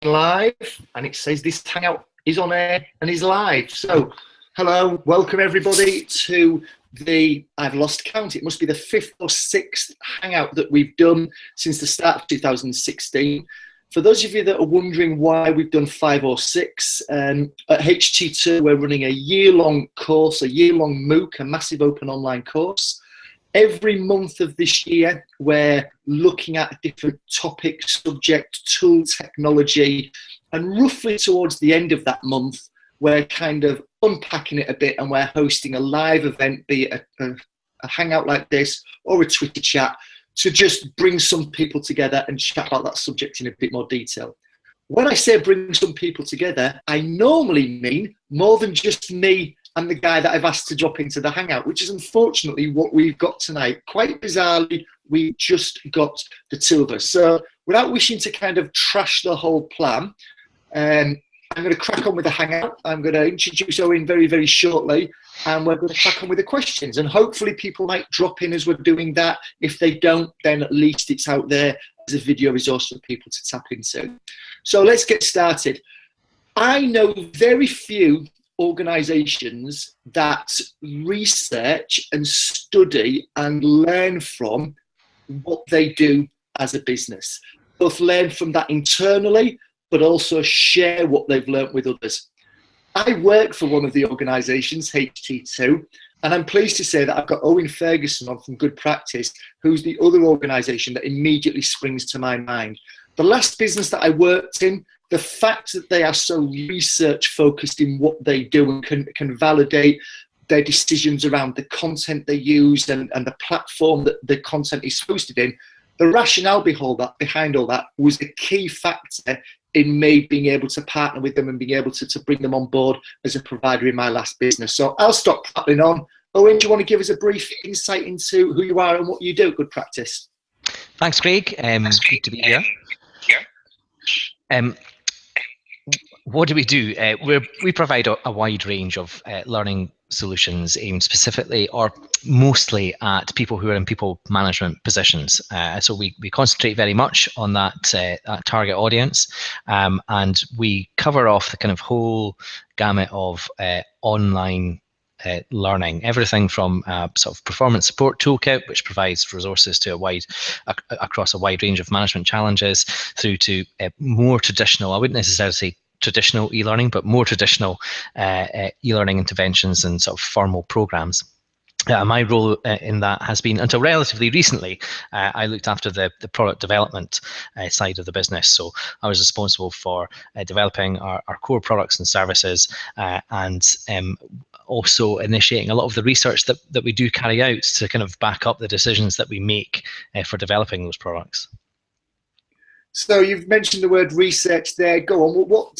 live, and it says this hangout is on air and is live. So hello, welcome everybody to the, I've lost count, it must be the 5th or 6th hangout that we've done since the start of 2016. For those of you that are wondering why we've done 5 or 6, at HT2 we're running a year-long course, a year-long MOOC, a massive open online course. Every month of this year, we're looking at a different topic, subject, tool, technology, and roughly towards the end of that month, we're kind of unpacking it a bit and we're hosting a live event, be it a hangout like this or a Twitter chat, to just bring some people together and chat about that subject in a bit more detail. When I say bring some people together, I normally mean more than just me and the guy that I've asked to drop into the hangout, which is unfortunately what we've got tonight. Quite bizarrely, we just got the 2 of us. So without wishing to kind of trash the whole plan, I'm going to crack on with the hangout. I'm going to introduce Owen very, very shortly, and we're going to crack on with the questions. And hopefully people might drop in as we're doing that. If they don't, then at least it's out there as a video resource for people to tap into. So let's get started. I know very few organizations that research and study and learn from what they do as a business. Both learn from that internally, but also share what they've learned with others. I work for one of the organizations, HT2, and I'm pleased to say that I've got Owen Ferguson on from GoodPractice, who's the other organization that immediately springs to my mind. The last business that I worked in, the fact that they are so research focused in what they do and can validate their decisions around the content they use and the platform that the content is hosted in, the rationale behind all that was a key factor in me being able to partner with them and being able to bring them on board as a provider in my last business. So I'll stop prattling on. Owen, do you want to give us a brief insight into who you are and what you do at GoodPractice? Thanks, Craig. Good to be here. What do we do? We provide a wide range of learning solutions aimed specifically or mostly at people who are in people management positions. So we concentrate very much on that target audience, and we cover off the kind of whole gamut of online learning, everything from sort of performance support toolkit, which provides resources to across a wide range of management challenges, through to more traditional, I wouldn't necessarily say traditional e-learning, but more traditional e-learning interventions and sort of formal programs. My role in that has been, until relatively recently, I looked after the product development side of the business. So I was responsible for developing our core products and services, and also initiating a lot of the research that we do carry out to kind of back up the decisions that we make for developing those products. So you've mentioned the word research there. Go on.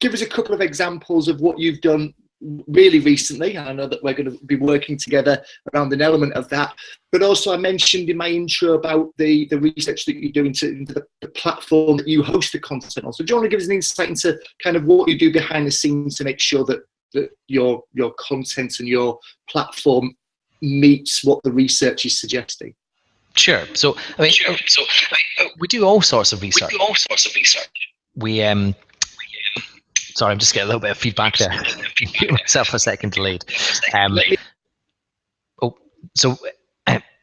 Give us a couple of examples of what you've done really recently. I know that we're going to be working together around an element of that, but also I mentioned in my intro about the research that you're doing into the platform that you host the content on. So do you want to give us an insight into kind of what you do behind the scenes to make sure that your content and your platform meets what the research is suggesting? Sure. So I mean, we do all sorts of research. Sorry, I'm just getting a little bit of feedback there. Keep myself a second delayed.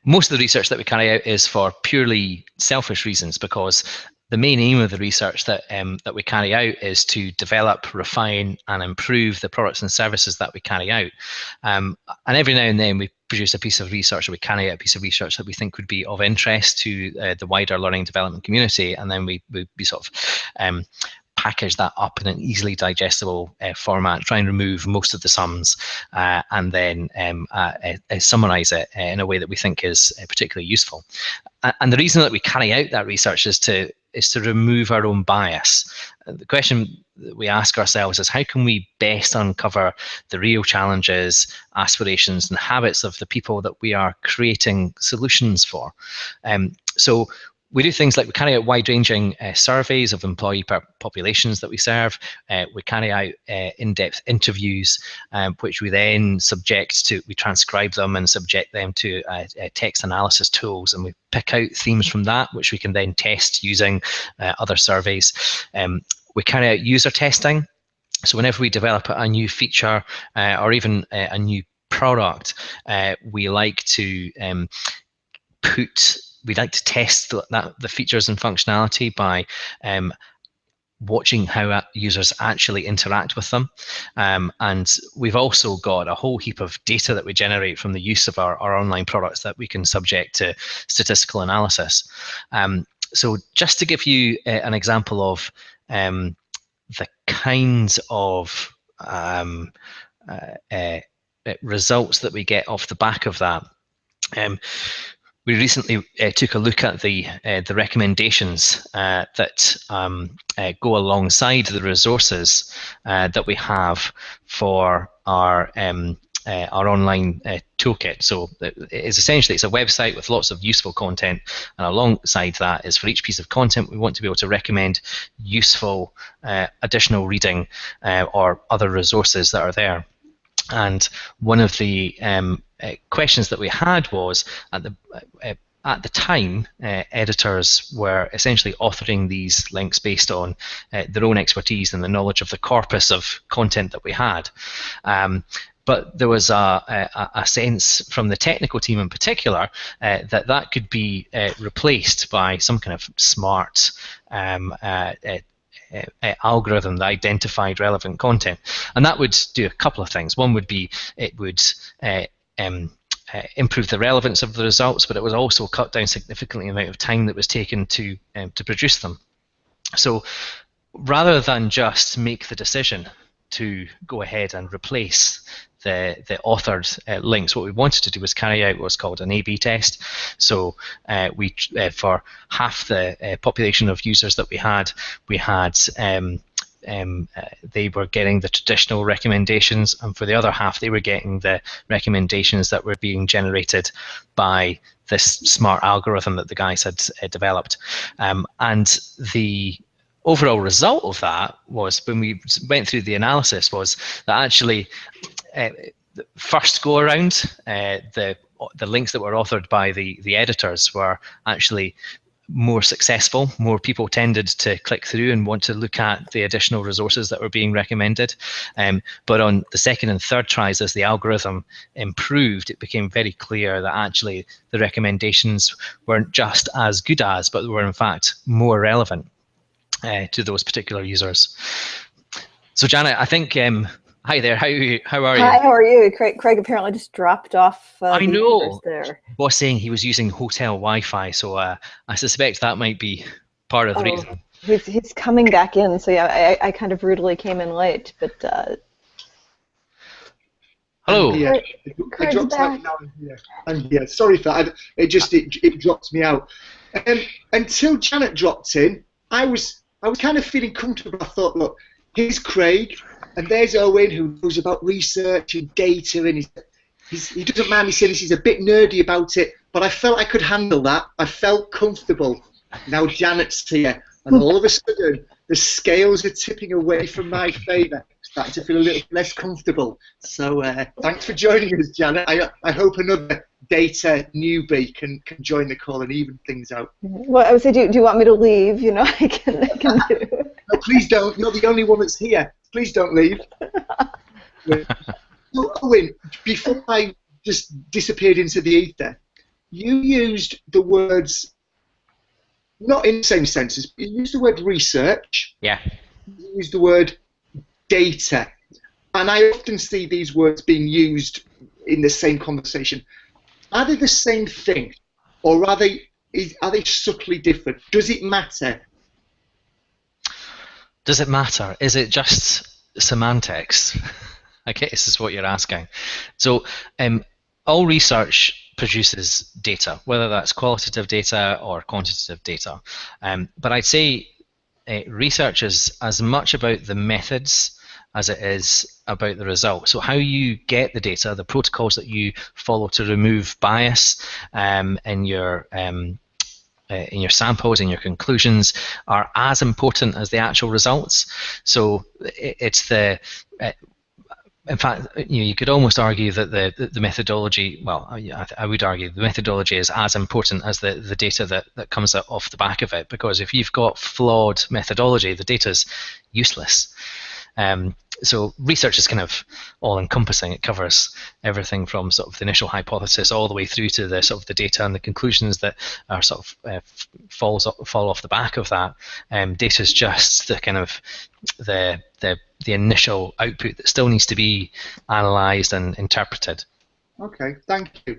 Most of the research that we carry out is for purely selfish reasons, because the main aim of the research that we carry out is to develop, refine, and improve the products and services that we carry out. And every now and then we produce a piece of research, or we carry out a piece of research that we think would be of interest to the wider learning and development community, and then we sort of package that up in an easily digestible format, try and remove most of the sums, and then summarize it in a way that we think is particularly useful. And the reason that we carry out that research is to remove our own bias. The question that we ask ourselves is, how can we best uncover the real challenges, aspirations, and habits of the people that we are creating solutions for? So we do things like we carry out wide-ranging surveys of employee populations that we serve. We carry out in-depth interviews, which we then we transcribe them and subject them to text analysis tools, and we pick out themes from that, which we can then test using other surveys. We carry out user testing. So whenever we develop a new feature or even a new product, we like to test the features and functionality by watching how users actually interact with them. And we've also got a whole heap of data that we generate from the use of our online products that we can subject to statistical analysis. So just to give you an example of the kinds of results that we get off the back of that. We recently took a look at the recommendations that go alongside the resources that we have for our online toolkit. So it's a website with lots of useful content, and alongside that is, for each piece of content, we want to be able to recommend useful additional reading or other resources that are there. And one of the questions that we had was, at the time, editors were essentially authoring these links based on their own expertise and the knowledge of the corpus of content that we had. But there was a sense from the technical team in particular that could be replaced by some kind of smart algorithm that identified relevant content, and that would do a couple of things. One would be it would improve the relevance of the results, but it would also cut down significantly the amount of time that was taken to produce them. So rather than just make the decision to go ahead and replace the authored links, what we wanted to do was carry out what's called an A/B test. So we for half the population of users that we had they were getting the traditional recommendations, and for the other half they were getting the recommendations that were being generated by this smart algorithm that the guys had developed. And the overall result of that was, when we went through the analysis, was that actually the first go around, the links that were authored by the editors were actually more successful. More people tended to click through and want to look at the additional resources that were being recommended. But on the second and third tries, as the algorithm improved, it became very clear that actually the recommendations weren't just as good as, but were in fact more relevant to those particular users. So Janet, I think, hi there, how are you? Hi, how are you? Craig apparently just dropped off. I know. There. Was saying he was using hotel Wi-Fi, so I suspect that might be part of the reason. He's coming back in, so yeah, I kind of rudely came in late, but. Hello. Yeah, I dropped out now. Yeah, sorry for that. It dropped me out. Until Janet dropped in, I was kind of feeling comfortable. I thought, look, here's Craig, and there's Owen, who knows about research and data, and he doesn't mind me saying this, he's a bit nerdy about it, but I felt I could handle that. I felt comfortable. Now Janet's here, and all of a sudden, the scales are tipping away from my favour. Starting to feel a little less comfortable. So thanks for joining us, Janet. I hope another data newbie can join the call and even things out. Well, I would say, do you want me to leave? You know, I can do it. No, please don't. You're the only one that's here. Please don't leave. So, Owen, before I just disappeared into the ether, you used the words, not in the same sentences, but you used the word research. Yeah. You used the word data. And I often see these words being used in the same conversation. Are they the same thing, or are they subtly different? Does it matter? Does it matter? Is it just semantics? I guess this is what you're asking. So all research produces data, whether that's qualitative data or quantitative data. But I'd say research is as much about the methods as it is about the result. So how you get the data, the protocols that you follow to remove bias in your in your samples and your conclusions are as important as the actual results. So it's the in fact, you could almost argue that the methodology, well, I would argue the methodology is as important as the data that comes off the back of it, because if you've got flawed methodology, the data's useless. So research is kind of all-encompassing. It covers everything from sort of the initial hypothesis all the way through to the sort of the data and the conclusions that are sort of fall off the back of that. Data is just the kind of the initial output that still needs to be analysed and interpreted. Okay, thank you.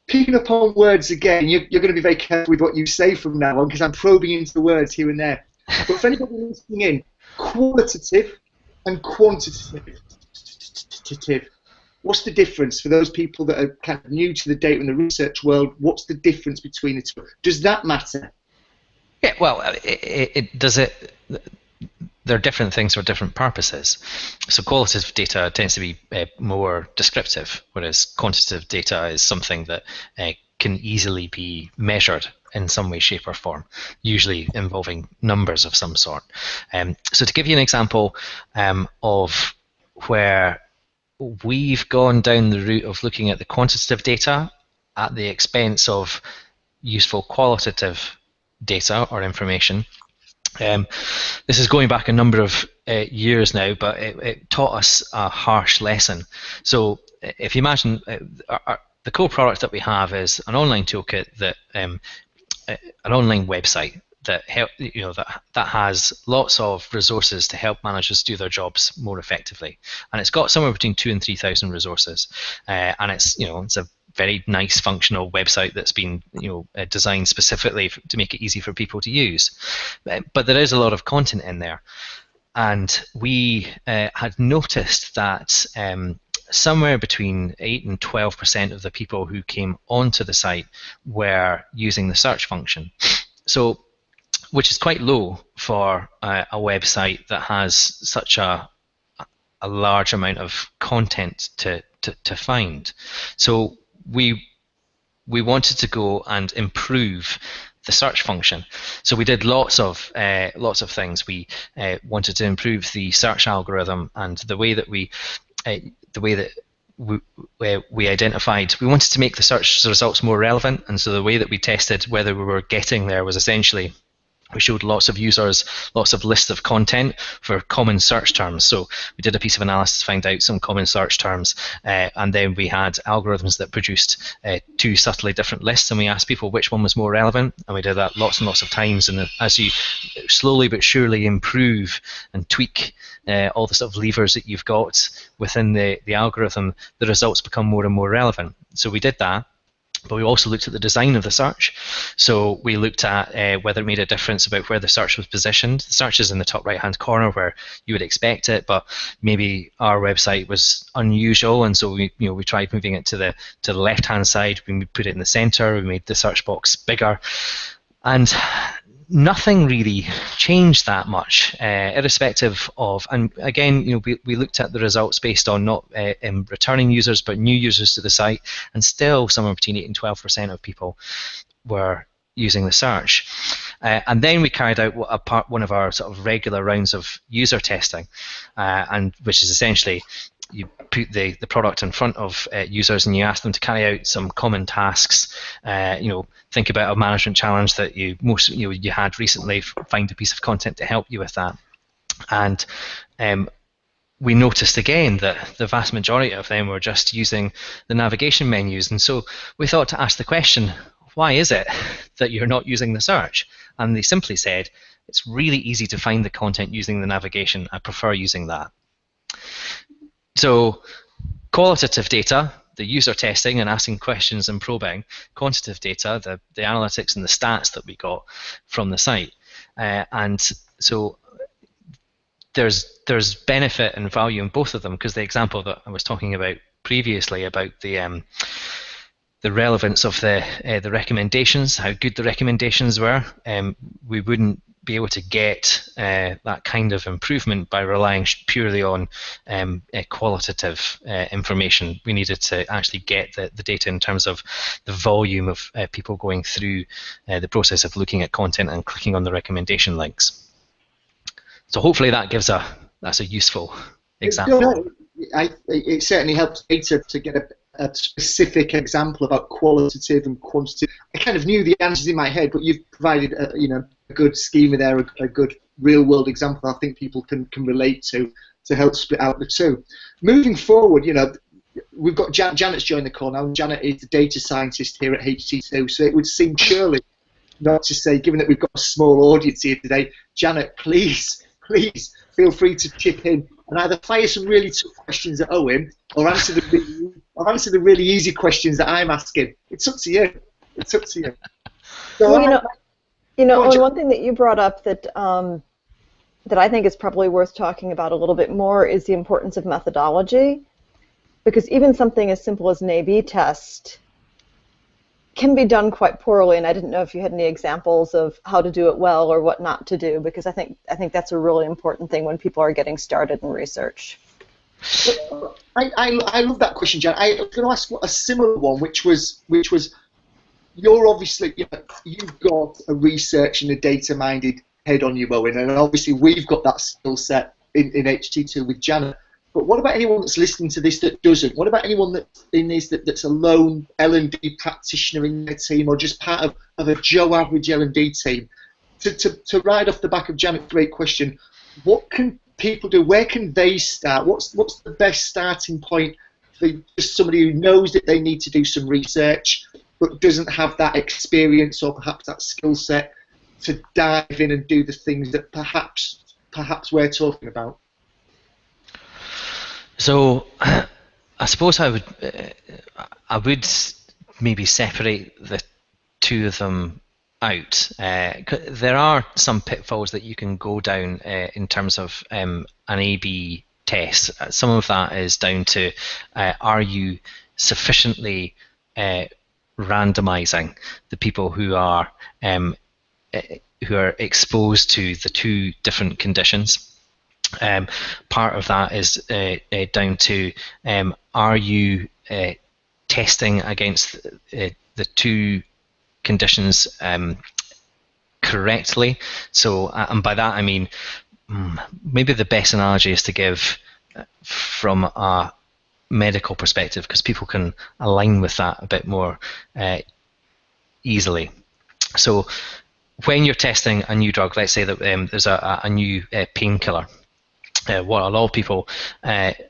Picking up on words again, you're going to be very careful with what you say from now on, because I'm probing into the words here and there. But for anybody listening in, qualitative and quantitative, what's the difference for those people that are kind of new to the data and the research world? What's the difference between the two? Does that matter? Yeah, well, it does it. They're different things for different purposes. So qualitative data tends to be more descriptive, whereas quantitative data is something that can easily be measured in some way, shape, or form, usually involving numbers of some sort. So to give you an example of where we've gone down the route of looking at the quantitative data at the expense of useful qualitative data or information. This is going back a number of years now, but it taught us a harsh lesson. So if you imagine the core product that we have is an online toolkit that an online website that that has lots of resources to help managers do their jobs more effectively, and it's got somewhere between 2,000 and 3,000 resources, and it's a very nice functional website that's been designed specifically to make it easy for people to use. But there is a lot of content in there, and we had noticed that somewhere between 8 and 12% of the people who came onto the site were using the search function. So, which is quite low for a website that has such a large amount of content to find. So we wanted to go and improve the search function. So we did lots of things. We wanted to improve the search algorithm and the way that we identified. We wanted to make the search results more relevant, and so the way that we tested whether we were getting there was essentially we showed lots of users lots of lists of content for common search terms. So we did a piece of analysis to find out some common search terms, and then we had algorithms that produced two subtly different lists, and we asked people which one was more relevant, and we did that lots and lots of times. And as you slowly but surely improve and tweak all the sort of levers that you've got within the algorithm, the results become more and more relevant. So we did that. But we also looked at the design of the search. So we looked at whether it made a difference about where the search was positioned. The search is in the top right-hand corner where you would expect it, but maybe our website was unusual, and so we tried moving it to the left-hand side. We put it in the center. We made the search box bigger, and nothing really changed that much, irrespective of. And again, we looked at the results based on not returning users, but new users to the site, and still somewhere between 8 and 12% of people were using the search. And then we carried out one of our sort of regular rounds of user testing, and which is essentially you put the product in front of users and you ask them to carry out some common tasks. Think about a management challenge that you had recently. Find a piece of content to help you with that. And we noticed again that the vast majority of them were just using the navigation menus. And so we thought to ask the question, why is it that you're not using the search? And they simply said, it's really easy to find the content using the navigation. I prefer using that. So qualitative data, the user testing and asking questions and probing; quantitative data, the analytics and the stats that we got from the site. And so there's benefit and value in both of them, because the example that I was talking about previously about the relevance of the recommendations, how good the recommendations were, we wouldn't be able to get that kind of improvement by relying purely on qualitative information. We needed to actually get the data in terms of the volume of people going through the process of looking at content and clicking on the recommendation links. So hopefully that's a useful example. No, it certainly helps me to get a specific example about qualitative and quantitative. I kind of knew the answers in my head, but you've provided a good schema there, a good real world example I think people can relate to help split out the two. Moving forward, we've got Janet's joined the call now. Janet is the data scientist here at HT2, so it would seem surely not to say, given that we've got a small audience here today, Janet, please feel free to chip in and either fire some really tough questions at Owen or answer the really easy questions that I'm asking. It's up to you. It's up to you. So well, Owen, one thing that you brought up that that I think is probably worth talking about a little bit more is the importance of methodology, because even something as simple as an A/B test can be done quite poorly, and I didn't know if you had any examples of how to do it well or what not to do, because I think that's a really important thing when people are getting started in research. I love that question, Jan. I was going to ask a similar one, which was you're obviously you've got a research and a data-minded head on you, Owen, and obviously we've got that skill set in HT2 with Janet. But what about anyone that's listening to this that doesn't? What about anyone that's in this that's a lone L&D practitioner in their team, or just part of a Joe average L&D team? To ride off the back of Janet's great question, what can people do? Where can they start? What's the best starting point for just somebody who knows that they need to do some research but doesn't have that experience or perhaps that skill set to dive in and do the things that perhaps we're talking about? So, I suppose I would maybe separate the two of them out. There are some pitfalls that you can go down in terms of an A/B test. Some of that is down to are you sufficiently randomizing the people who are exposed to the two different conditions. Part of that is down to are you testing against the two conditions correctly? So, and by that I mean maybe the best analogy is to give from a medical perspective, because people can align with that a bit more easily. So, when you're testing a new drug, let's say that there's a new painkiller. What a lot of people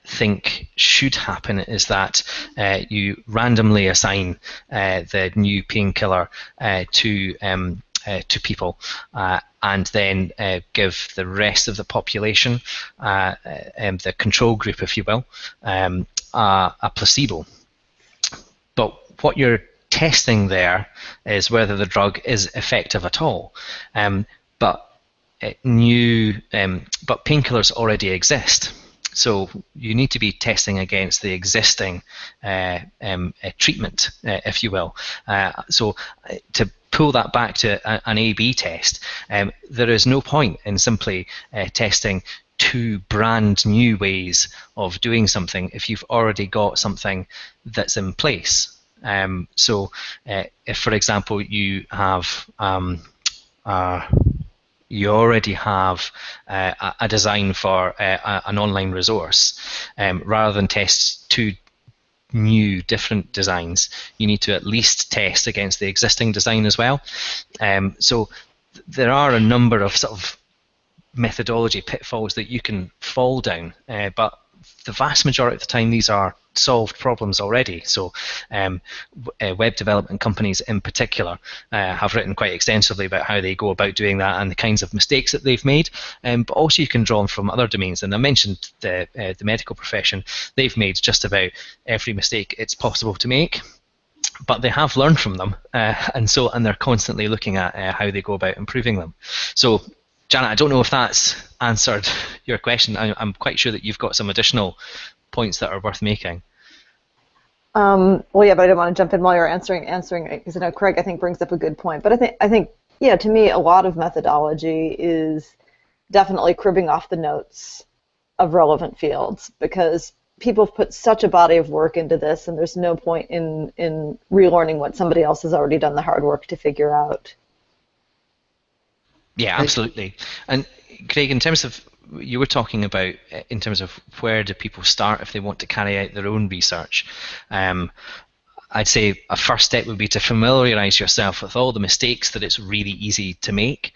think should happen is that you randomly assign the new painkiller to people and then give the rest of the population, the control group, if you will, a placebo. But what you're testing there is whether the drug is effective at all. But painkillers already exist, so you need to be testing against the existing treatment, if you will. So to pull that back to an A/B test, there is no point in simply testing two brand new ways of doing something if you've already got something that's in place. So if, for example, you have you already have a design for an online resource, rather than test two new different designs, you need to at least test against the existing design as well. So there are a number of sort of methodology pitfalls that you can fall down, but the vast majority of the time these are solved problems already. So web development companies in particular have written quite extensively about how they go about doing that and the kinds of mistakes that they've made, but also you can draw on from other domains. And I mentioned the medical profession. They've made just about every mistake it's possible to make, but they have learned from them, and they're constantly looking at how they go about improving them. So Janet, I don't know if that's answered your question. I'm quite sure that you've got some additional points that are worth making. Well, yeah, but I didn't want to jump in while you're answering because I know Craig, I think, brings up a good point. But I think Yeah, to me, a lot of methodology is definitely cribbing off the notes of relevant fields, because people have put such a body of work into this, and there's no point in relearning what somebody else has already done the hard work to figure out. Yeah, absolutely. And Craig, in terms of, you were talking about in terms of where do people start if they want to carry out their own research. I'd say a first step would be to familiarize yourself with all the mistakes that it's really easy to make.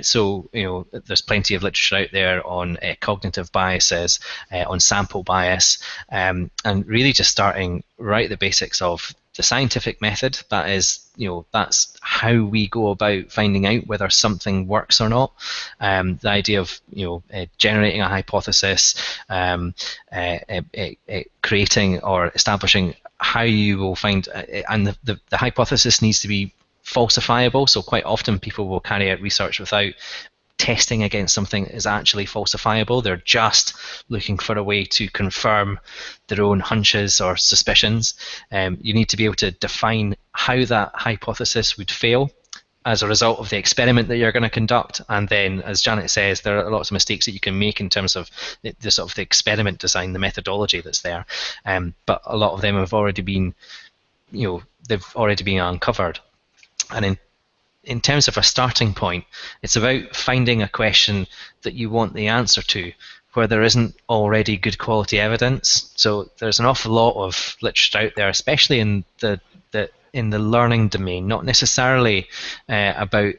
So, there's plenty of literature out there on cognitive biases, on sample bias, and really just starting right at the basics of the scientific method. That is, that's how we go about finding out whether something works or not. The idea of, generating a hypothesis, creating or establishing how you will find, and the hypothesis needs to be falsifiable. So quite often people will carry out research without testing against something that is actually falsifiable. They're just looking for a way to confirm their own hunches or suspicions. You need to be able to define how that hypothesis would fail as a result of the experiment that you're going to conduct. And then, as Janet says, there are lots of mistakes that you can make in terms of the sort of the experiment design, the methodology that's there. But a lot of them have already been, they've already been uncovered. And in terms of a starting point, it's about finding a question that you want the answer to where there isn't already good quality evidence. So there's an awful lot of literature out there, especially in the learning domain, not necessarily about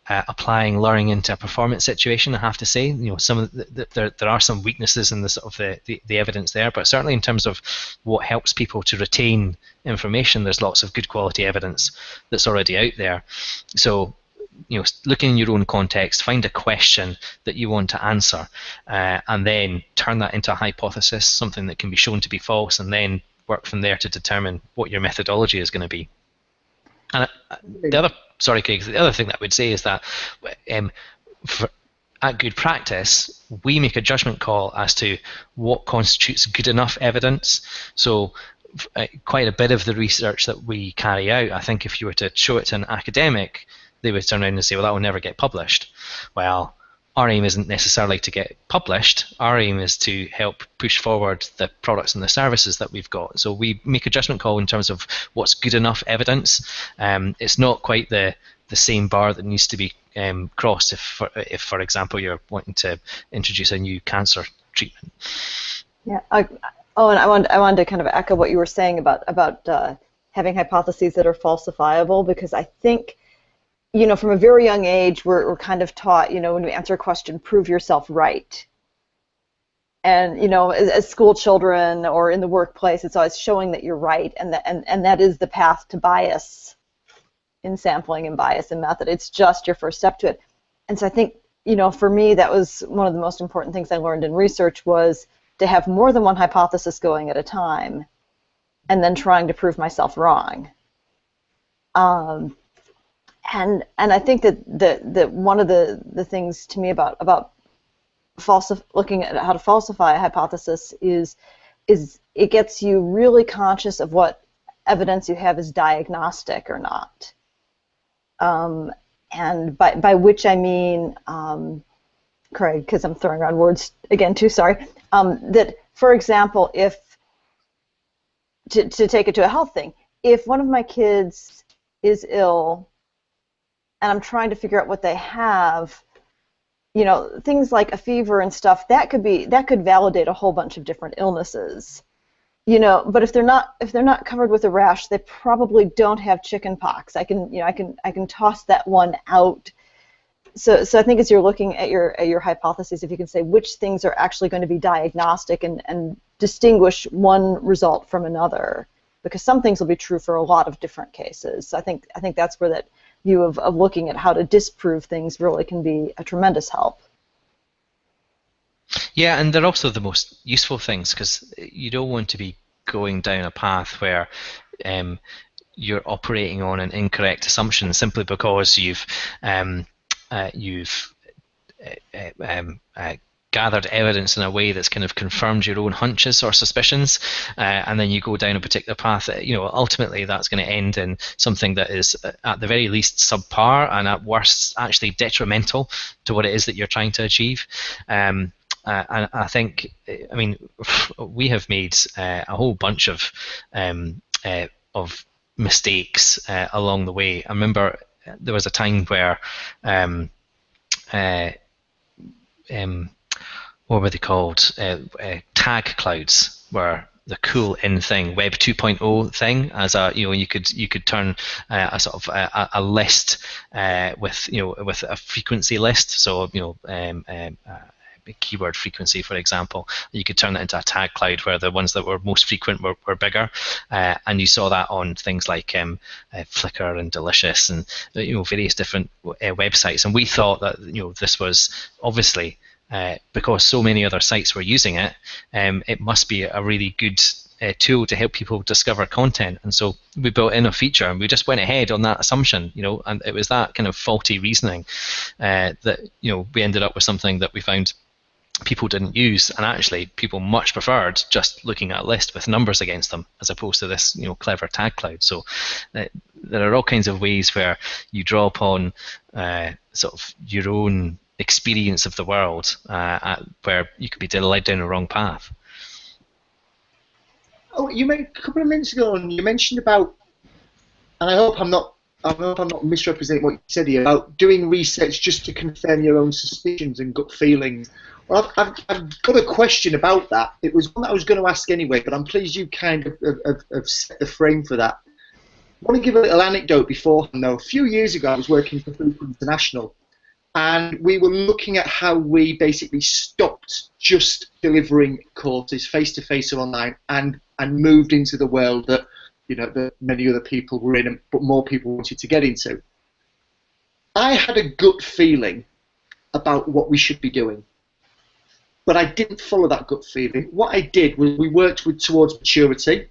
applying learning into a performance situation. I have to say, some of there are some weaknesses in the sort of the evidence there, but certainly in terms of what helps people to retain information, there's lots of good quality evidence that's already out there. So, look in your own context, find a question that you want to answer, and then turn that into a hypothesis, something that can be shown to be false, and then work from there to determine what your methodology is going to be. And the other thing that I would say is that at GoodPractice, we make a judgment call as to what constitutes good enough evidence. So quite a bit of the research that we carry out, I think if you were to show it to an academic, they would turn around and say, well, that will never get published. Well, our aim isn't necessarily to get published. Our aim is to help push forward the products and the services that we've got. So we make a judgment call in terms of what's good enough evidence. It's not quite the same bar that needs to be crossed if, for example, you're wanting to introduce a new cancer treatment. Yeah. And I wanted to kind of echo what you were saying about having hypotheses that are falsifiable, because I think, from a very young age, we're kind of taught, when we answer a question, prove yourself right. And, as school children or in the workplace, it's always showing that you're right, and that is the path to bias in sampling and bias in method. It's just your first step to it. And so I think, for me, that was one of the most important things I learned in research, was to have more than one hypothesis going at a time and then trying to prove myself wrong. And I think that one of the things to me about looking at how to falsify a hypothesis is it gets you really conscious of what evidence you have is diagnostic or not. And by which I mean, Craig, because I'm throwing around words again too, sorry, that, for example, to take it to a health thing, if one of my kids is ill and I'm trying to figure out what they have, things like a fever and stuff, that could validate a whole bunch of different illnesses. But if they're not covered with a rash, they probably don't have chicken pox. I can toss that one out. So I think as you're looking at your hypotheses, if you can say which things are actually going to be diagnostic and distinguish one result from another, because some things will be true for a lot of different cases. So I think that's where that view of looking at how to disprove things really can be a tremendous help. Yeah, and they're also the most useful things, because you don't want to be going down a path where you're operating on an incorrect assumption simply because you've gathered evidence in a way that's kind of confirmed your own hunches or suspicions, and then you go down a particular path, ultimately that's going to end in something that is at the very least subpar and at worst actually detrimental to what it is that you're trying to achieve. And I think, we have made a whole bunch of mistakes along the way. I remember there was a time where what were they called? Tag clouds were the cool in thing, Web 2.0 thing. As you could turn a sort of a list with a frequency list. So keyword frequency, for example, you could turn that into a tag cloud where the ones that were most frequent were bigger, and you saw that on things like Flickr and Delicious and various different websites. And we thought that this was obviously because so many other sites were using it, it must be a really good tool to help people discover content. And so we built in a feature, and we just went ahead on that assumption, and it was that kind of faulty reasoning that we ended up with something that we found people didn't use, and actually people much preferred just looking at a list with numbers against them as opposed to this clever tag cloud. So there are all kinds of ways where you draw upon sort of your own experience of the world where you could be led down the wrong path. Oh, you made a couple of minutes ago, and you mentioned about, and I hope I'm not misrepresenting what you said here, about doing research just to confirm your own suspicions and gut feelings. Well, I've got a question about that. It was one that I was going to ask anyway, but I'm pleased you kind of set the frame for that. I want to give a little anecdote beforehand, though. A few years ago, I was working for Food International, and we were looking at how we basically stopped just delivering courses face-to-face or online and moved into the world that that many other people were in, but more people wanted to get into. I had a gut feeling about what we should be doing, but I didn't follow that gut feeling. What I did was we worked towards maturity.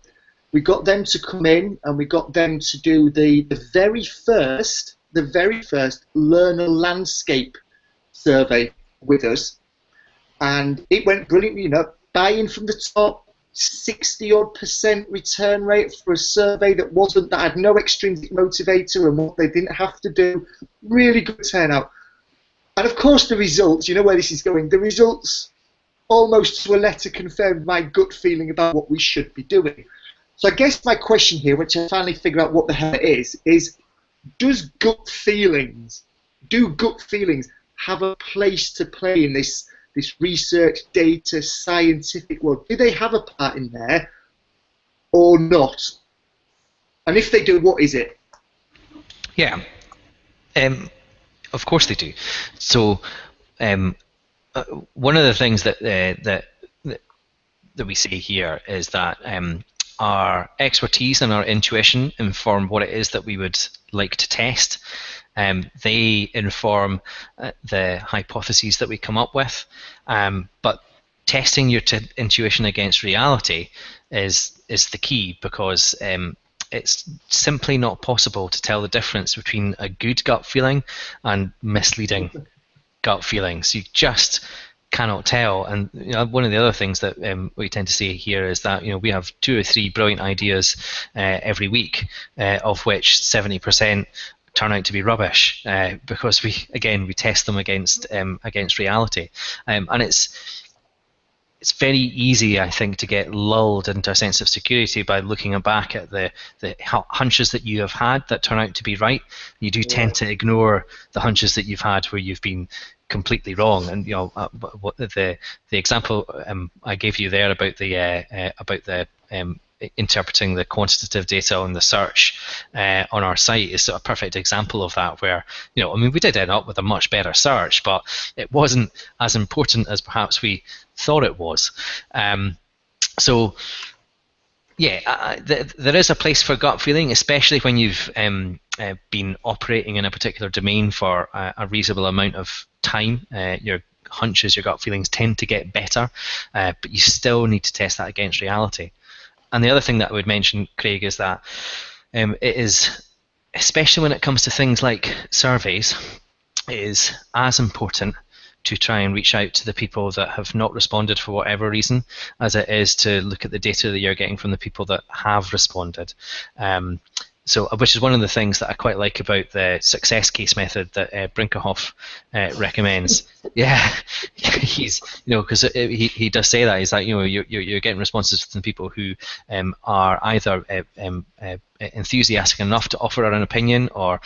We got them to come in, and we got them to do the very first learner landscape survey with us, and it went brilliantly. Buy-in from the top, 60-odd% return rate for a survey that had no extrinsic motivator and what they didn't have to do. Really good turnout. And of course the results, where this is going, the results almost to a letter confirmed my gut feeling about what we should be doing. So I guess my question here, which I finally figure out what the hell it is do gut feelings have a place to play in this research, data, scientific world? Do they have a part in there or not? And if they do, what is it? Yeah, of course they do. So one of the things that we say here is that our expertise and our intuition inform what it is that we would like to test. They inform the hypotheses that we come up with, but testing your intuition against reality is the key, because it's simply not possible to tell the difference between a good gut feeling and misleading gut feelings. You just cannot tell. And one of the other things that we tend to say here is that we have 2 or 3 brilliant ideas every week, of which 70% turn out to be rubbish, because we test them against reality, and it's very easy, I think, to get lulled into a sense of security by looking back at the hunches that you have had that turn out to be right. You do tend to ignore the hunches that you've had where you've been completely wrong. And what the example I gave you there about the interpreting the quantitative data on the search on our site is a perfect example of that, where we did end up with a much better search, but it wasn't as important as perhaps we thought it was. So yeah, there is a place for gut feeling, especially when you've been operating in a particular domain for a reasonable amount of time. Your hunches, your gut feelings tend to get better, but you still need to test that against reality. And the other thing that I would mention, Craig, is that it is, especially when it comes to things like surveys, it is as important to try and reach out to the people that have not responded for whatever reason, as it is to look at the data that you're getting from the people that have responded. So, which is one of the things that I quite like about the success case method that Brinkerhoff recommends. Yeah, he's, because he does say that. He's like, you're getting responses from people who are either enthusiastic enough to offer an opinion or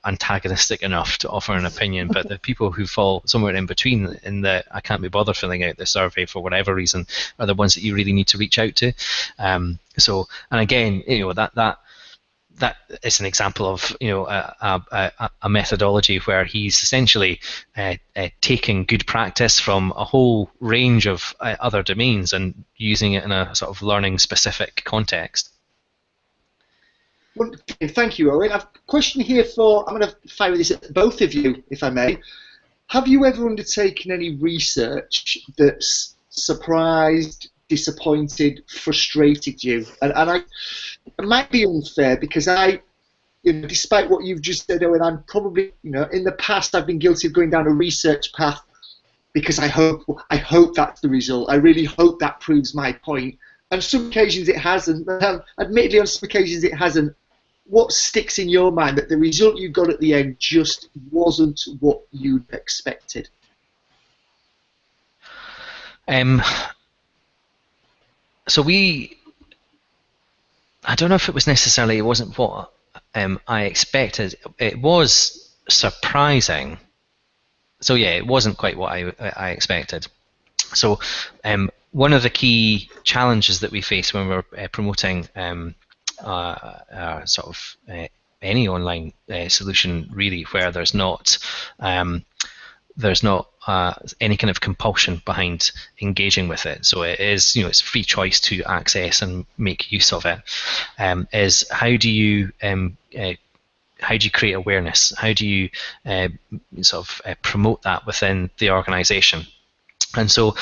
antagonistic enough to offer an opinion. But the people who fall somewhere in between, in the I can't be bothered filling out the survey for whatever reason, are the ones that you really need to reach out to. So, and again, that is an example of a methodology where he's essentially taking good practice from a whole range of other domains and using it in a sort of learning specific context. Well, thank you, Owen. I've a question here for, I'm going to fire this at both of you, if I may. Have you ever undertaken any research that's surprised, disappointed, frustrated you? And it might be unfair because despite what you've just said, Owen, I'm probably, in the past I've been guilty of going down a research path because I hope that's the result. I really hope that proves my point. And on some occasions it hasn't. Admittedly, on some occasions it hasn't. What sticks in your mind that the result you got at the end just wasn't what you'd expected? So I don't know if it was necessarily, it wasn't what I expected. It was surprising. So yeah, it wasn't quite what I expected. So one of the key challenges that we face when we're promoting sort of any online solution, really, where there's not any kind of compulsion behind engaging with it. So it is, it's free choice to access and make use of it. Is how do you create awareness? How do you sort of promote that within the organisation? And so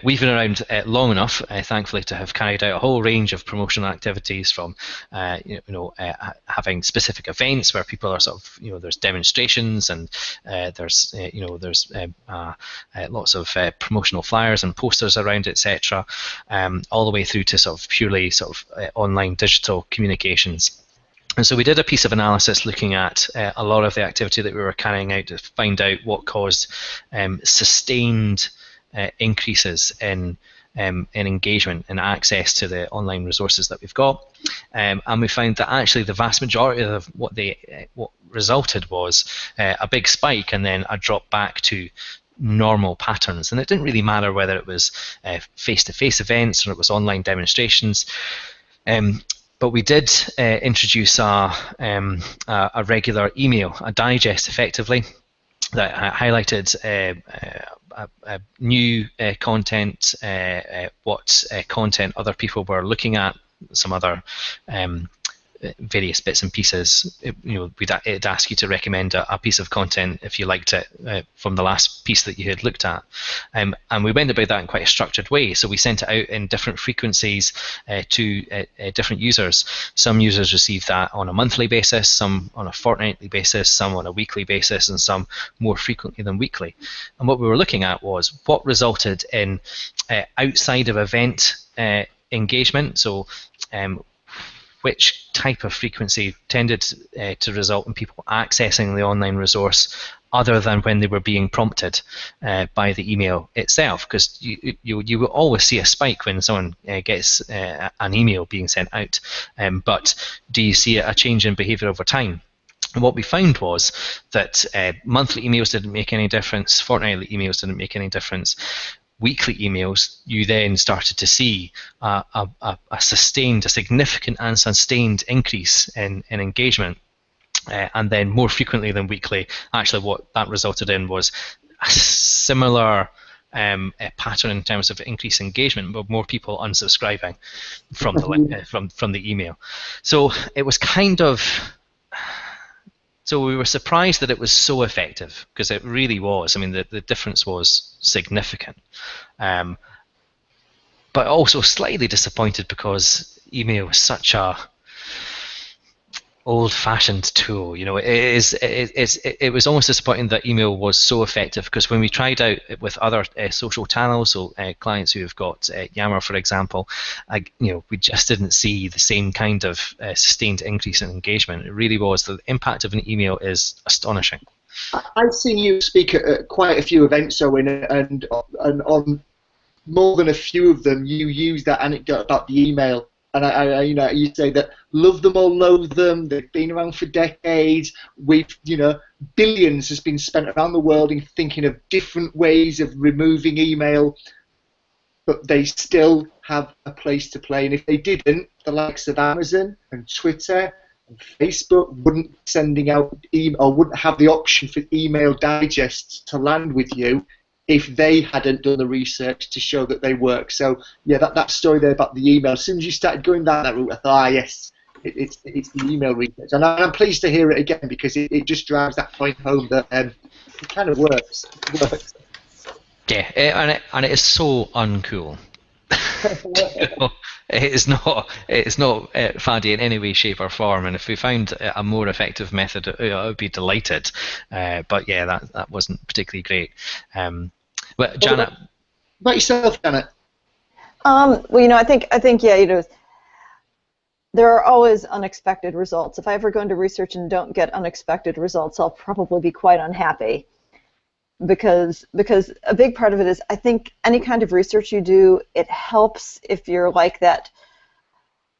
we've been around long enough, thankfully, to have carried out a whole range of promotional activities, from having specific events where people are sort of, there's demonstrations and there's lots of promotional flyers and posters around, etc., all the way through to sort of purely sort of online digital communications. And so we did a piece of analysis looking at a lot of the activity that we were carrying out to find out what caused sustained increases in engagement and access to the online resources that we've got, and we found that actually the vast majority of what resulted was a big spike and then a drop back to normal patterns. And it didn't really matter whether it was face-to-face events or it was online demonstrations. But we did introduce a regular email, a digest effectively, that highlighted new content, what content other people were looking at, some other various bits and pieces. It'd ask you to recommend a piece of content if you liked it from the last piece that you had looked at, and we went about that in quite a structured way. So we sent it out in different frequencies to different users. Some users received that on a monthly basis, some on a fortnightly basis, some on a weekly basis, and some more frequently than weekly. And what we were looking at was what resulted in outside of event engagement. So which type of frequency tended to result in people accessing the online resource other than when they were being prompted by the email itself, because you will always see a spike when someone gets an email being sent out, but do you see a change in behaviour over time? And what we found was that monthly emails didn't make any difference, fortnightly emails didn't make any difference. Weekly emails, you then started to see a significant and sustained increase in engagement, and then more frequently than weekly, actually what that resulted in was a similar pattern in terms of increased engagement, but more people unsubscribing from the from the email. So it was kind of. So we were surprised that it was so effective, because it really was. I mean, the difference was significant. But also slightly disappointed because email is such a old-fashioned tool. You know, it was almost disappointing that email was so effective, because when we tried out with other social channels, so clients who have got Yammer, for example, we just didn't see the same kind of sustained increase in engagement. It really was. The impact of an email is astonishing. I've seen you speak at quite a few events, Owen, and on more than a few of them, you use that anecdote about the email. And you say that love them or loathe them, they've been around for decades. Billions has been spent around the world in thinking of different ways of removing email, but they still have a place to play. And if they didn't, the likes of Amazon and Twitter and Facebook wouldn't be sending out email, or wouldn't have the option for email digests to land with you if they hadn't done the research to show that they work. So yeah, that story there about the email, as soon as you started going down that route, I thought, yes, it's the email research. And I'm pleased to hear it again, because it just drives that point home that it kind of works. Yeah, and it is so uncool. It's not faddy in any way, shape or form, and if we found a more effective method, I would be delighted. But yeah, that wasn't particularly great. But Janet, about yourself, Janet. Well, I think yeah, there are always unexpected results. If I ever go into research and don't get unexpected results, I'll probably be quite unhappy. Because a big part of it is, I think any kind of research you do, it helps if you're like that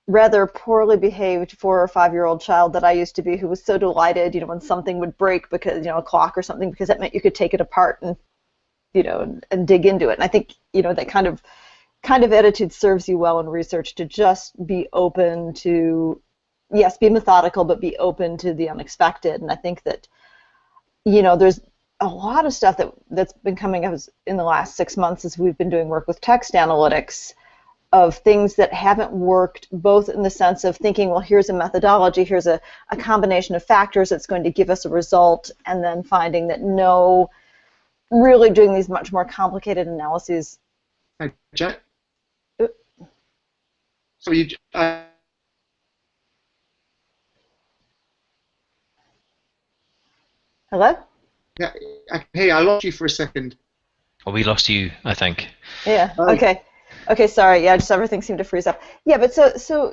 rather poorly behaved 4 or 5-year-old child that I used to be, who was so delighted, when something would break, because a clock or something, because that meant you could take it apart and and dig into it. And I think that kind of attitude serves you well in research, to just be open to, yes, be methodical, but be open to the unexpected. And I think that there's a lot of stuff that's been coming up in the last 6 months as we've been doing work with text analytics, of things that haven't worked, both in the sense of thinking, well, here's a methodology, here's a combination of factors that's going to give us a result, and then finding that no, really doing these much more complicated analyses. Hi, Jack. So you. Hello? Yeah, hey, I lost you for a second. Well, we lost you, I think. Yeah. Okay. Okay. Sorry. Yeah. Just everything seemed to freeze up. Yeah. But so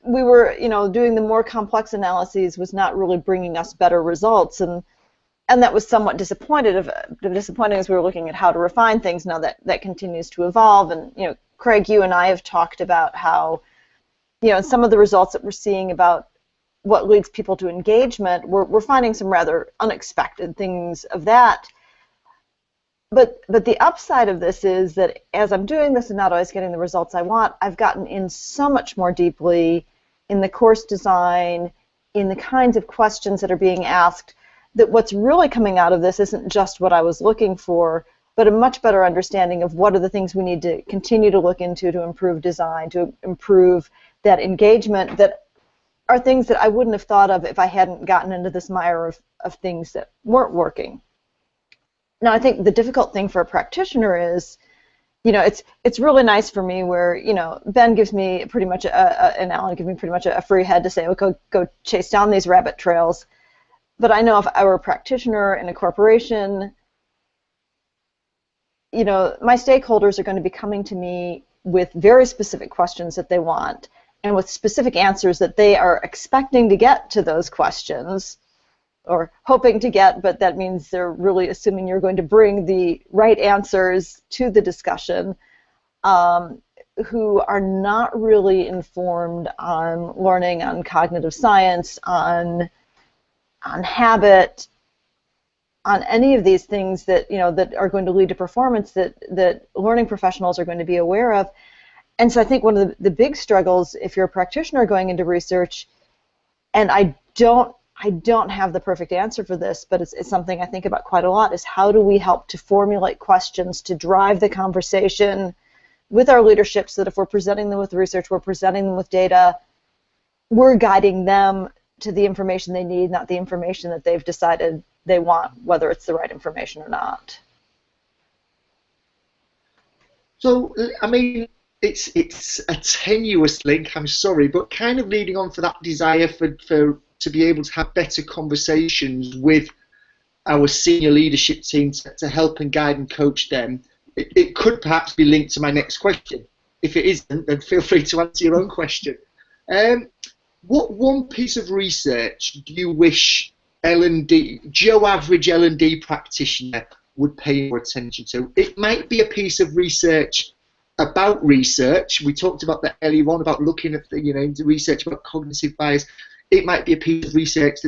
we were doing the more complex analyses was not really bringing us better results, and that was somewhat disappointing as we were looking at how to refine things. Now that continues to evolve, and Craig, you and I have talked about how some of the results that we're seeing about what leads people to engagement, we're finding some rather unexpected things of that. But the upside of this is that as I'm doing this and not always getting the results I want, I've gotten in so much more deeply in the course design, in the kinds of questions that are being asked, that what's really coming out of this isn't just what I was looking for, but a much better understanding of what are the things we need to continue to look into to improve design, to improve that engagement, that are things that I wouldn't have thought of if I hadn't gotten into this mire of things that weren't working. Now, I think the difficult thing for a practitioner is, it's really nice for me where, Ben gives me pretty much and Alan gives me pretty much a free head to say, well, go chase down these rabbit trails. But I know if I were a practitioner in a corporation, my stakeholders are going to be coming to me with very specific questions that they want, and with specific answers that they are expecting to get to those questions, or hoping to get, but that means they're really assuming you're going to bring the right answers to the discussion, who are not really informed on learning, on cognitive science, on habit, on any of these things that that are going to lead to performance that learning professionals are going to be aware of. And so I think one of the big struggles, if you're a practitioner going into research, and I don't have the perfect answer for this, but it's something I think about quite a lot, is how do we help to formulate questions to drive the conversation with our leadership, so that if we're presenting them with research, we're presenting them with data, we're guiding them to the information they need, not the information that they've decided they want, whether it's the right information or not. So, I mean, it's a tenuous link, I'm sorry, but kind of leading on for that desire to be able to have better conversations with our senior leadership team to help and guide and coach them. It could perhaps be linked to my next question. If it isn't, then feel free to answer your own question. What one piece of research do you wish Joe average L&D practitioner would pay more attention to? It might be a piece of research about research. We talked about that earlier on, about looking at the research about cognitive bias. It might be a piece of research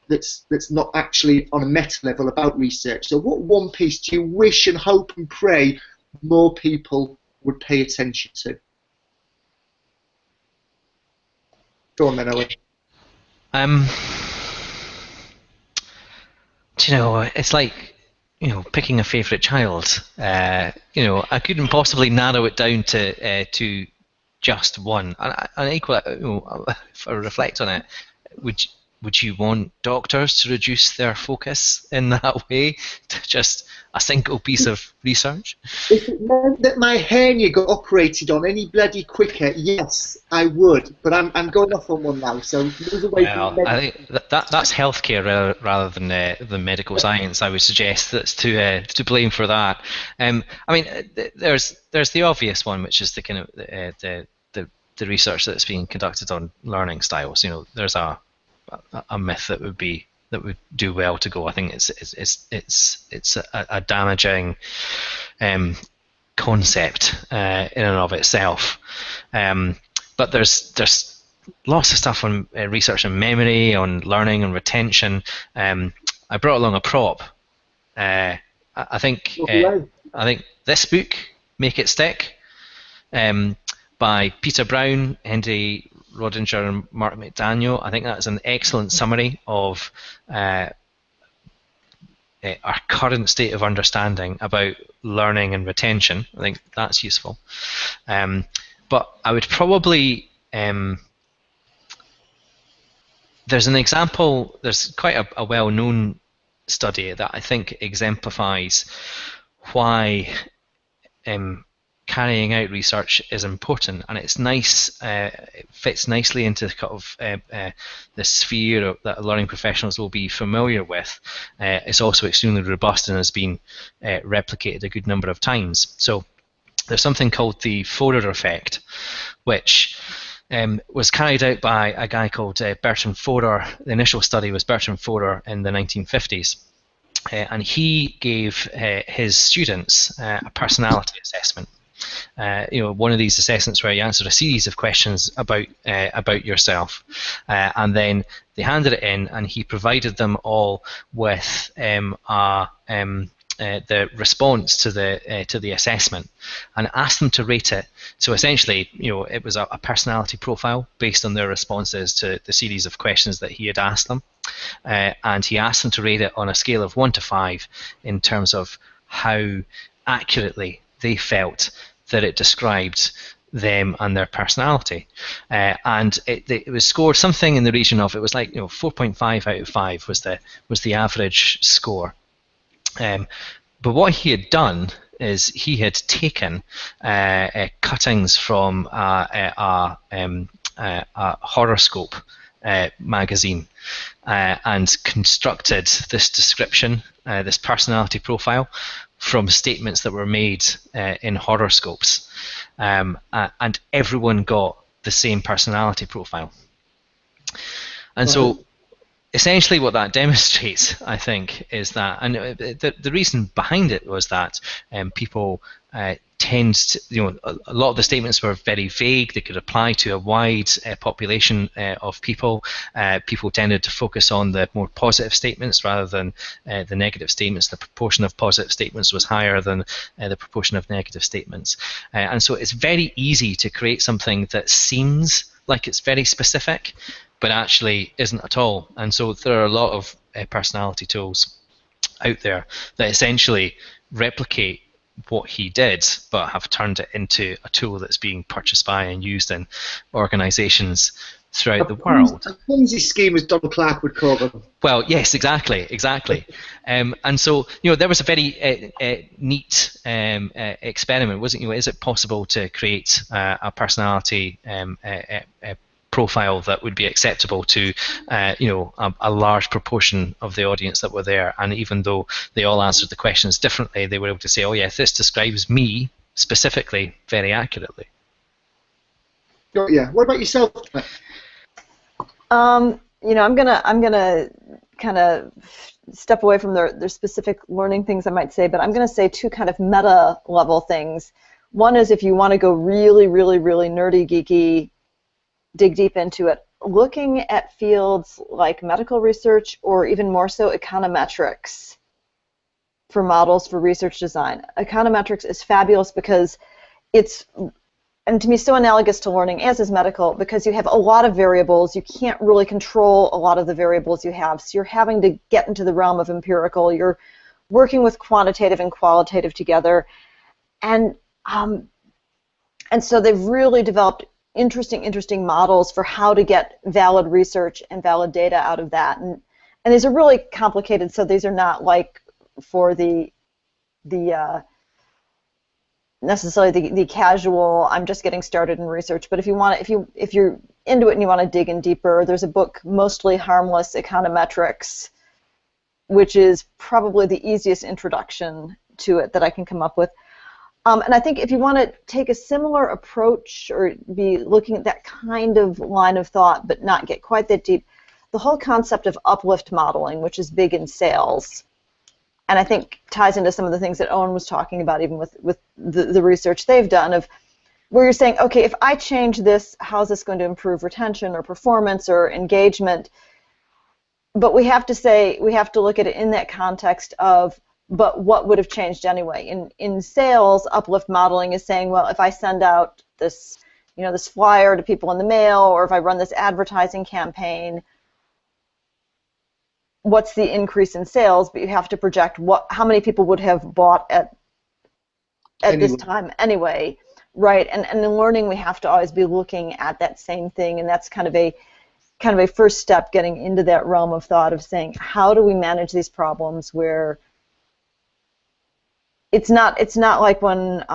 that's not actually on a meta level about research. So what one piece do you wish and hope and pray more people would pay attention to? Go on then, Owen. Do you know, it's like, picking a favourite child. I couldn't possibly narrow it down to just one. And equally, if I reflect on it, would you want doctors to reduce their focus in that way to just a single piece of research? If it meant that my hernia got operated on any bloody quicker, yes, I would. But I'm going off on one now, so move away from I think that's healthcare rather than medical science. I would suggest that's to blame for that. I mean, there's the obvious one, which is the kind of the research that's being conducted on learning styles. There's a myth that would do well to go. I think it's a damaging concept in and of itself. But there's lots of stuff on research on memory, on learning and retention. I brought along a prop. I think this book, Make It Stick, by Peter Brown, Henry Rodinger and Mark McDaniel. I think that's an excellent summary of our current state of understanding about learning and retention. I think that's useful. But I would probably, there's an example, there's quite a well-known study that I think exemplifies why carrying out research is important, and it's nice. It fits nicely into kind of the sphere that learning professionals will be familiar with. It's also extremely robust and has been replicated a good number of times. So there's something called the Forer effect, which was carried out by a guy called Bertrand Forer. The initial study was Bertrand Forer in the 1950s. And he gave his students a personality assessment. One of these assessments where you answered a series of questions about yourself, and then they handed it in, and he provided them all with the response to the assessment, and asked them to rate it. So essentially, it was a personality profile based on their responses to the series of questions that he had asked them, and he asked them to rate it on a scale of 1 to 5 in terms of how accurately they felt that it described them and their personality, and it was scored something in the region of, it was like 4.5 out of 5 was the average score. But what he had done is he had taken cuttings from a horoscope magazine and constructed this description, this personality profile, from statements that were made in horoscopes, and everyone got the same personality profile. And so essentially what that demonstrates, I think, is that, and the reason behind it was that people tend to, a lot of the statements were very vague. They could apply to a wide population of people. People tended to focus on the more positive statements rather than the negative statements. The proportion of positive statements was higher than the proportion of negative statements. And so it's very easy to create something that seems like it's very specific, but actually isn't at all. And so there are a lot of personality tools out there that essentially replicate what he did, but have turned it into a tool that's being purchased by and used in organizations throughout the world. A Ponzi scheme, as Donald Clark would call them. Well, yes, exactly. And so, there was a very neat experiment, wasn't it? Is it possible to create a personality profile that would be acceptable to, a large proportion of the audience that were there? And even though they all answered the questions differently, they were able to say, "Oh, yes, this describes me specifically very accurately." Yeah. What about yourself? I'm gonna kind of step away from their specific learning things I might say, but I'm gonna say two kind of meta level things. One is if you want to go really, really, really nerdy, geeky, dig deep into it, looking at fields like medical research or even more so econometrics for models for research design. Econometrics is fabulous because it's, and to me, so analogous to learning, as is medical, because you have a lot of variables. You can't really control a lot of the variables you have, so you're having to get into the realm of empirical. You're working with quantitative and qualitative together, and so they've really developed interesting models for how to get valid research and valid data out of that. And these are really complicated, so these are not like for the necessarily the casual, I'm just getting started in research, but if you want to, if you're into it and you want to dig in deeper, there's a book, Mostly Harmless Econometrics, which is probably the easiest introduction to it that I can come up with. And I think if you want to take a similar approach or be looking at that kind of line of thought but not get quite that deep, the whole concept of uplift modeling, which is big in sales, and I think ties into some of the things that Owen was talking about, even with the research they've done, of where you're saying, okay, if I change this, how's this going to improve retention or performance or engagement? But we have to say, we have to look at it in that context of, but what would have changed anyway? In sales, uplift modeling is saying, well, if I send out this, this flyer to people in the mail, or if I run this advertising campaign, what's the increase in sales? But you have to project how many people would have bought at this time anyway, right? And in learning, we have to always be looking at that same thing, and that's kind of a first step getting into that realm of thought of saying, how do we manage these problems where it's not like when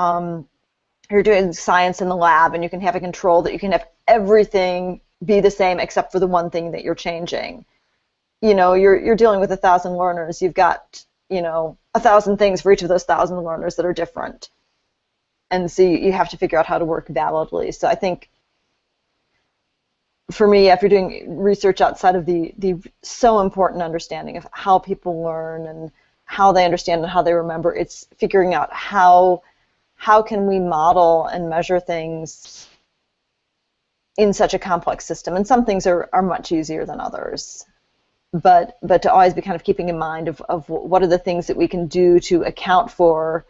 you're doing science in the lab and you can have a control that you can have everything be the same except for the one thing that you're changing. You're dealing with 1,000 learners. You've got 1,000 things for each of those 1,000 learners that are different, and so you have to figure out how to work validly. So I think for me, after doing research outside of the so important understanding of how people learn and how they understand and how they remember, it's figuring out how can we model and measure things in such a complex system. And some things are much easier than others. But to always be kind of keeping in mind of what are the things that we can do to account for,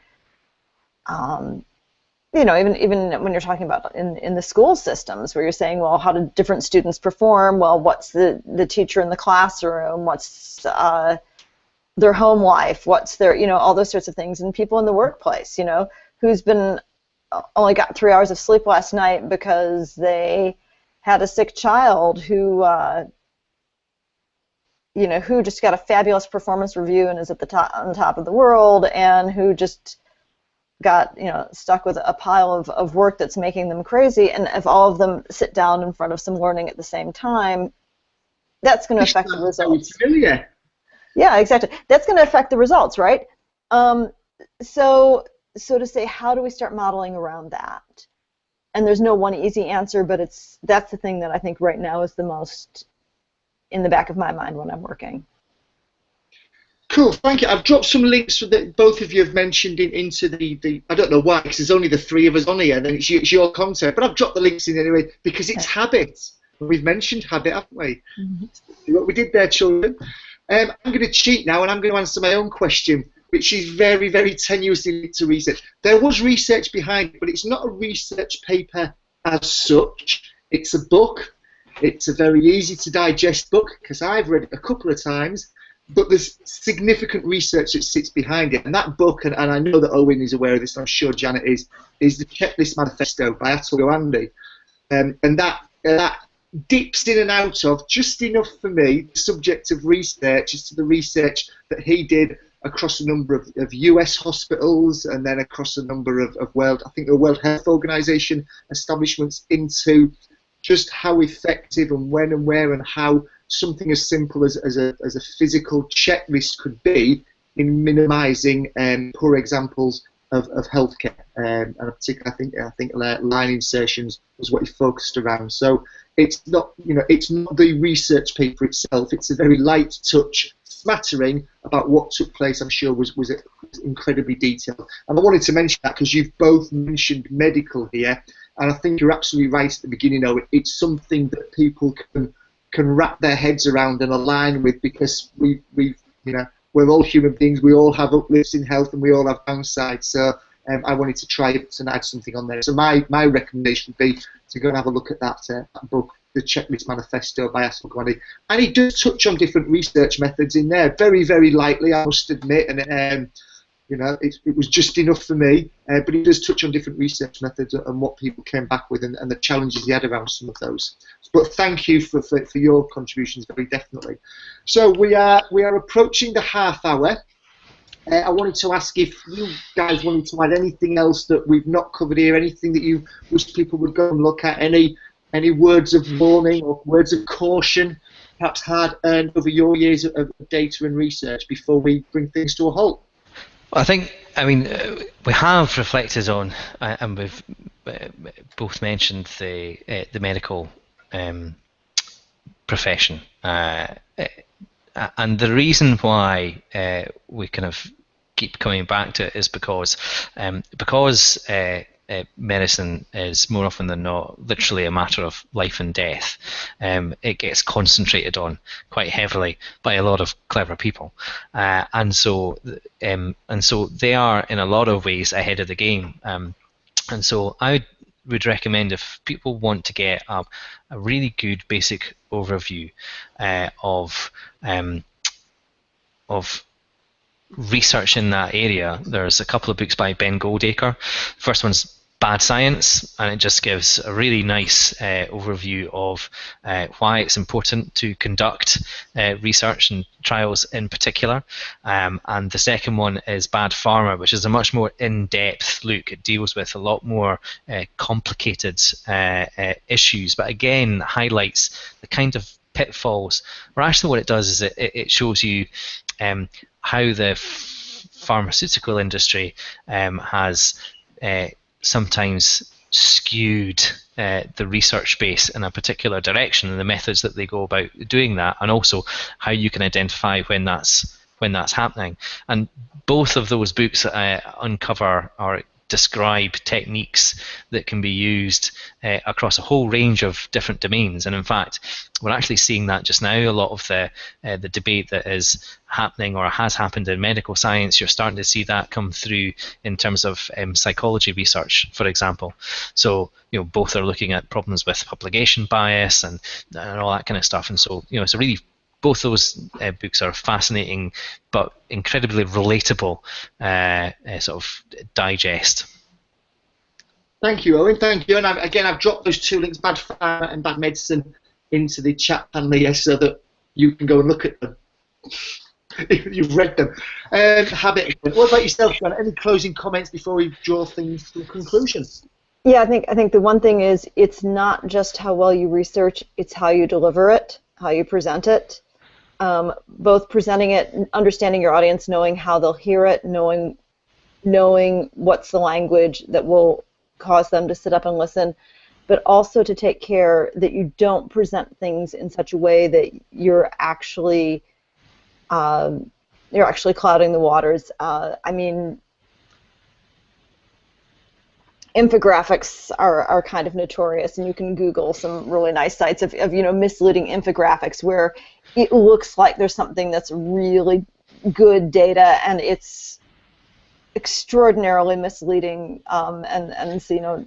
even when you're talking about in the school systems where you're saying, well, how do different students perform? Well, what's the teacher in the classroom? What's their home life? What's their, all those sorts of things. And people in the workplace, who's only got 3 hours of sleep last night because they had a sick child who just got a fabulous performance review and is on the top of the world, and who just got stuck with a pile of work that's making them crazy. And if all of them sit down in front of some learning at the same time, that's going to affect the results. Yeah, exactly. That's going to affect the results, right? So to say, how do we start modeling around that? And there's no one easy answer, but that's the thing that I think right now is the most in the back of my mind when I'm working. Cool, thank you. I've dropped some links that both of you have mentioned into the I don't know why, because there's only the three of us on here, then it's your content, but I've dropped the links in anyway, because it's habits. We've mentioned habit, haven't we? Mm-hmm. What we did there, children. I'm going to cheat now, and I'm going to answer my own question, which is very, very tenuous to research. There was research behind it, but it's not a research paper as such. It's a book. It's a very easy to digest book, because I've read it a couple of times, but there's significant research that sits behind it. And that book, and I know that Owen is aware of this, and I'm sure Janet is the Checklist Manifesto by Atul Gawande. And that dips in and out of, just enough for me, the subject of research is to the research that he did across a number of US hospitals, and then across a number of I think the World Health Organization establishments, into just how effective and when and where and how something as simple as a physical checklist could be in minimizing poor examples of healthcare, and particularly I think line insertions was what he focused around. So it's not, it's not the research paper itself. It's a very light touch smattering about what took place. I'm sure was incredibly detailed. And I wanted to mention that because you've both mentioned medical here, and I think you're absolutely right at the beginning. It's something that people can wrap their heads around and align with, because we're all human beings. We all have uplifts in health, and we all have downsides. So I wanted to try it and add something on there. So my recommendation would be to go and have a look at that book, The Checklist Manifesto by Asfagwani. And he does touch on different research methods in there, very, very lightly, I must admit. And it was just enough for me. But he does touch on different research methods and what people came back with, and the challenges he had around some of those. But thank you for your contributions, very definitely. So we are approaching the half hour. I wanted to ask if you guys wanted to add anything else that we've not covered here, anything that you wish people would go and look at, any words of warning or words of caution, perhaps hard-earned over your years of data and research, before we bring things to a halt. Well, we have reflected on, and we've both mentioned the medical profession, and the reason why we kind of keep coming back to it is because medicine is more often than not literally a matter of life and death. It gets concentrated on quite heavily by a lot of clever people, and so they are in a lot of ways ahead of the game. And so I would recommend, if people want to get a really good basic overview of research in that area, there's a couple of books by Ben Goldacre. First one's Bad Science, and it just gives a really nice overview of why it's important to conduct research and trials in particular. And the second one is Bad Pharma, which is a much more in-depth look. It deals with a lot more complicated issues, but again has the kind of pitfalls, or actually what it does is it shows you how the pharmaceutical industry has sometimes skewed the research base in a particular direction, and the methods that they go about doing that, and also how you can identify when that's happening. And both of those books uncover or describe techniques that can be used across a whole range of different domains. And in fact, we're actually seeing that just now. A lot of the debate that is happening or has happened in medical science, you're starting to see that come through in terms of psychology research, for example. So both are looking at problems with publication bias and all that kind of stuff. And so it's a really, both those books are fascinating but incredibly relatable sort of digest. Thank you, Owen. Thank you. And I've dropped those two links, Bad Pharma and Bad Medicine, into the chat panel here so that you can go and look at them if you've read them. Habit. What about yourself, John? Any closing comments before we draw things to a conclusion? Yeah, I think the one thing is, it's not just how well you research, it's how you deliver it, how you present it. Both presenting it, understanding your audience, knowing how they'll hear it, knowing what's the language that will cause them to sit up and listen, but also to take care that you don't present things in such a way that you're actually clouding the waters. Infographics are kind of notorious, and you can Google some really nice sites of misleading infographics where it looks like there's something that's really good data, and it's extraordinarily misleading. And so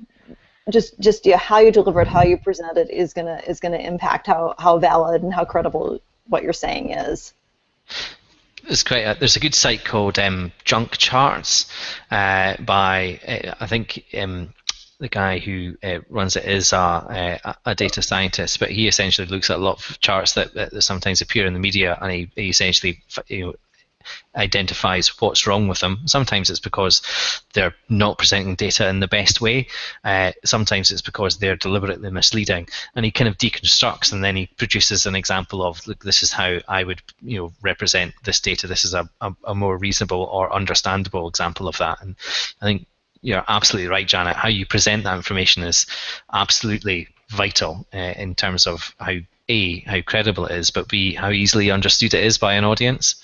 just how you deliver it, how you present it is gonna impact how valid and how credible what you're saying is. It's great. There's a good site called Junk Charts by I think the the guy who runs it is a data scientist, but he essentially looks at a lot of charts that sometimes appear in the media, and he essentially identifies what's wrong with them. Sometimes it's because they're not presenting data in the best way. Sometimes it's because they're deliberately misleading, and he kind of deconstructs, and then he produces an example of, look, this is how I would represent this data. This is a more reasonable or understandable example of that. And I think you're absolutely right, Janet. How you present that information is absolutely vital in terms of how credible it is, but B, how easily understood it is by an audience.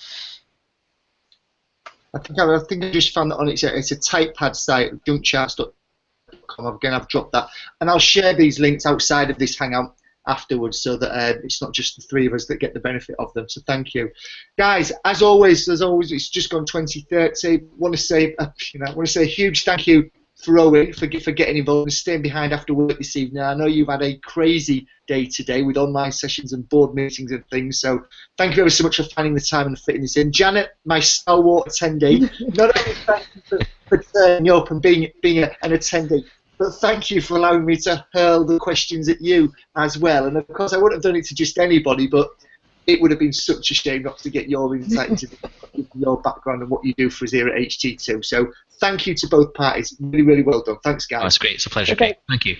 I think I just found that on it's a typepad site, dunkcharts.com. Again, I've dropped that, and I'll share these links outside of this hangout afterwards, so that it's not just the three of us that get the benefit of them. So thank you, guys. As always, it's just gone 20:30. Want to say a huge thank you for Owen for getting involved and staying behind after work this evening. I know you've had a crazy day today with online sessions and board meetings and things, so thank you ever so much for finding the time and fitting this in. Janet, my stalwart attendee, not only thank you for turning up and being an attendee, but thank you for allowing me to hurl the questions at you as well. And of course, I wouldn't have done it to just anybody, but it would have been such a shame not to get your insight into your background and what you do for us here at HT2. So thank you to both parties. Really, really well done. Thanks, guys. That's great. It's a pleasure. Okay. Thank you.